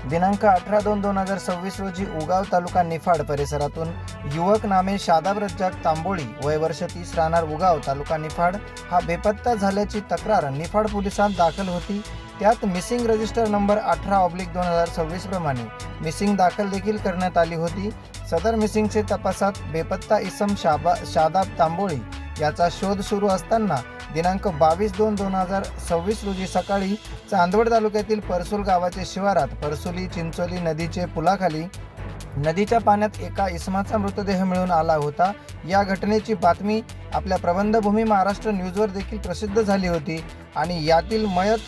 दिनांक 18/2/2026 रोजी उगाव तालुका निफाड परिसरातून युवक नामे शादाब रज्जाक तांबोळी वय वर्ष 30 राहणार उगाव तालुका निफाड हा बेपत्ता झाल्याची तक्रार निफाड पोलिसांत दाखल होती। त्यात मिसिंग रजिस्टर नंबर 18/2026 प्रमाणे मिसिंग दाखल देखील करण्यात आली होती। सदर मिसिंगचे तपासात बेपत्ता इसम शादाब तांबोळी याचा शोध सुरू असताना दिनांक 22/2/2026 रोजी सकाळी चांदवड तालुक्यातील परसुल गावाच्या शिवारात परसुली चिंचोली नदीचे पुलाखाली नदीच्या पाण्यात एका इसमाचा मृतदेह मिळून आला होता। या घटनेची बातमी आपल्या प्रबंधभूमी महाराष्ट्र न्यूजवर देखील प्रसिद्ध झाली होती आणि यातील मयत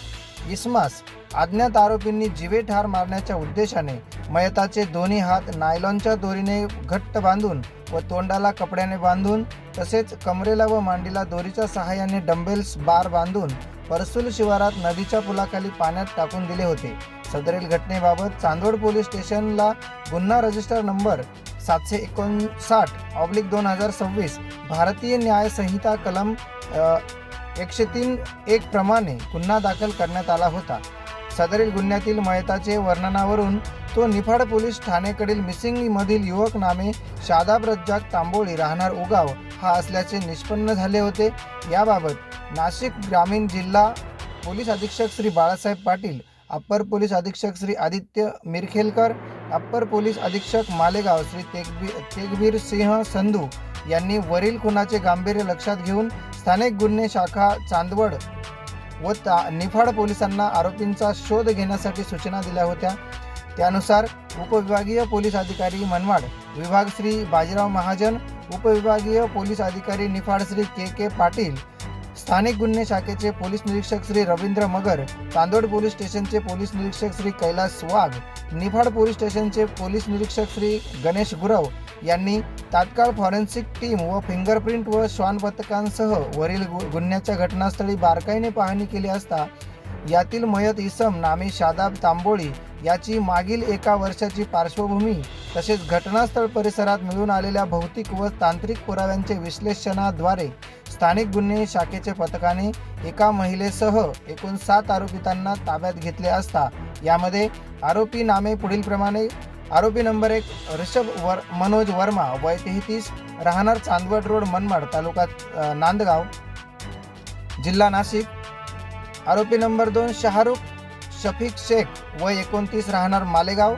इसमास अज्ञात आरोपींनी जीवे ठार मारण्याच्या उद्देशाने मयताचे दोन्ही हात नायलॉनच्या दोरीने घट्ट बांधून व तोंडाला कपड्याने बांधून तसेच कमरेला व मांडीला दोरीच्या सहाय्याने डंबेल्स बार बांधून परसुल शिवारात नदीच्या पुलाखाली पाण्यात टाकून दिले होते। सदरील घटनेबाबत चांदवड पोलीस स्टेशनला गुन्हा रजिस्टर नंबर 759/2026 भारतीय न्याय संहिता कलम 103(1) प्रमाणे गुन्हा दाखल करण्यात आला होता। सदरील गुन्ह्यातील मयताचे वर्णनावरून तो निफाड पोलीस ठाणेकडील मिसिंग मधील युवक नामे शादाब रज्जाक तांबोळी राहणार उगाव हा असल्याचे निष्पन्न झाले होते। याबाबत नाशिक ग्रामीण जिल्हा पोलीस अधीक्षक श्री बाळासाहेब पाटील, अप्पर पोलीस अधीक्षक श्री आदित्य मिरखेलकर, अप्पर पोलीस अधीक्षक मालेगाव श्री तेगबीर सिंह संधू यांनी वरील खुनाचे गांभीर्य लक्षात घेऊन स्थानिक गुन्हे शाखा चांदवड व निफाड पोलिसांना आरोपींचा शोध घेण्यासाठी सूचना दिल्या होत्या। त्यानुसार उपविभागीय पोलीस अधिकारी मनमाड विभाग श्री बाजीराव महाजन, उपविभागीय पोलीस अधिकारी निफाड श्री के पाटील, स्थानिक गुन्हे शाखेचे पोलीस निरीक्षक श्री रवींद्र मगर, चांदवड पोलीस स्टेशनचे पोलीस निरीक्षक श्री कैलास वाघ, निफाड पोलीस स्टेशनचे पोलीस निरीक्षक श्री गणेश गुरव यांनी तात्काळ फॉरेन्सिक टीम व फिंगरप्रिंट व श्वान पथकांसह वरील गुन्ह्याच्या घटनास्थळी बारकाईने पाहणी केली असता यातील मयत इसम नामे शादाब तांबोळी याची मागील 1 वर्षाची पार्श्वभूमी तसेच घटनास्थळ परिसरात मिळून आलेल्या भौतिक व तांत्रिक पुराव्यांचे विश्लेषणाद्वारे स्थानिक गुन्हे शाखेच्या पथकाने एका महिलेसह एकूण 7 आरोपितांना ताब्यात घेतले असता यामध्ये आरोपी नामे पुढील प्रमाणे: आरोपी नंबर 1 ऋषभ मनोज वर्मा वय 33 राहणार चांदवड रोड मनमाड तालुका नांदगाव जिल्हा नाशिक। आरोपी नंबर 2 शाहरुख शफीक शेख वय 29 राहणार मालेगाव।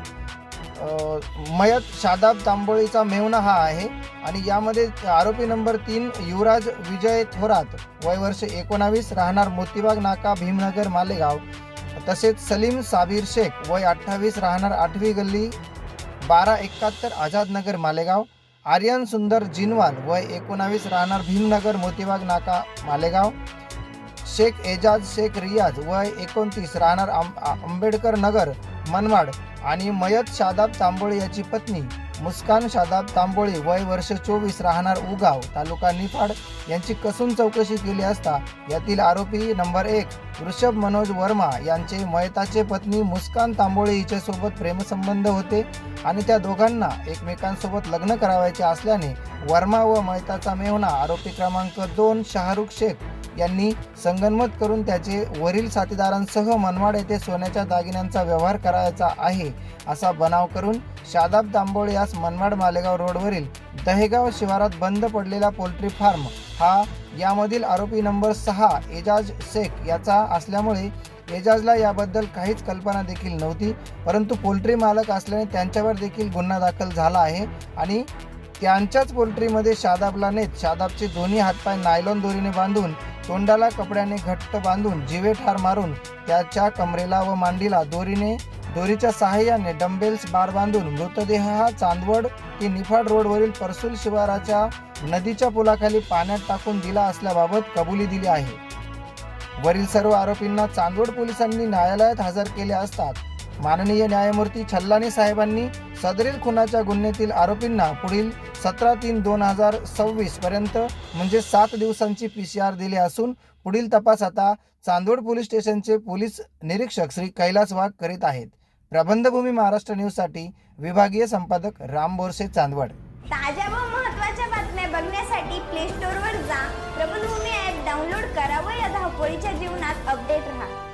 मयत शादाब तांबोळीचा मेहुणा हा आहे आणि यामध्ये आरोपी नंबर 3 युवराज विजय थोरात वय वर्ष 19 राहणार मोतीबाग नाका भीमनगर मालेगाव। तसेच सलीम साबीर शेख वय 28 राहणार 8वी गल्ली 1271 आझादनगर मालेगाव। आर्यन सुंदर जिनवाल वय 19 राहणार भीमनगर मोतीबाग नाका मालेगाव। शेख एजाज शेख रियाज वय 29 राहणार आंबेडकर नगर मनमाड आणि मयत शादाब तांबोळी याची पत्नी मुस्कान शादाब तांबोळी वय वर्ष 24 राहणार उगाव तालुका निफाड यांची कसून चौकशी केली असता यातील आरोपी नंबर 1 ऋषभ मनोज वर्मा यांचे मयताचे पत्नी मुस्कान तांबोळी हिच्यासोबत प्रेमसंबंध होते आणि त्या दोघांना एकमेकांसोबत लग्न करावयाचे असल्याने वर्मा व मयताचा मेहुणा आरोपी क्रमांक 2 शाहरुख शेख यांनी संगनमत करून त्याचे वरील साथीदारांसह मनमाड येथे सोन्याच्या दागिन्यांचा व्यवहार करायचा आहे असा बनाव करून शादाब तांबोळी यास मनमाड मालेगाव रोडवरील दहेगाव शिवारात बंद पडलेला पोल्ट्री फार्म हा यामधील आरोपी नंबर 6 एजाज शेख याचा असल्यामुळे एजाजला याबद्दल काहीच कल्पना देखील नव्हती, परंतु पोल्ट्री मालक असल्याने त्यांच्यावर देखील गुन्हा दाखल झाला आहे आणि त्यांच्याच पोल्ट्रीमध्ये शादाबला नेत शादाबचे दोन्ही हातपाय नायलॉन दोरीने बांधून तोंडाला कपड्याने घट्ट बांधून जीवे ठार मारून त्याच्या कमरेला व मांडीला दोरीच्या सहाय्याने डंबेल्स बार बांधून मृतदेह हा चांदवड ते निफाड रोडवरील परसुल शिवाराच्या नदीच्या पुलाखाली पाण्यात टाकून दिला असल्याबाबत कबुली दिली आहे। वरील सर्व आरोपींना चांदवड पोलिसांनी न्यायालयात हजर केले असतात माननीय न्यायमूर्ती छल्लानी साहेबांनी सदरील खुनाच्या गुन्ह्यातील आरोपींना पुढील 17/3/2026 पर्यंत म्हणजे 7 दिवसांची PCR दिली असून पुढील तपास आता चांदवड पोलीस स्टेशनचे पोलीस निरीक्षक श्री कैलास वाघ करीत आहेत। प्रबंधभूमी महाराष्ट्र न्यूजसाठी विभागीय संपादक राम बोरसे चांदवड। ताज्या व महत्त्वाच्या बातम्या बघण्यासाठी प्ले स्टोअरवर जा, प्रबंधभूमी ॲप डाउनलोड करा व या धावपळीच्या जीवनात अपडेट रहा।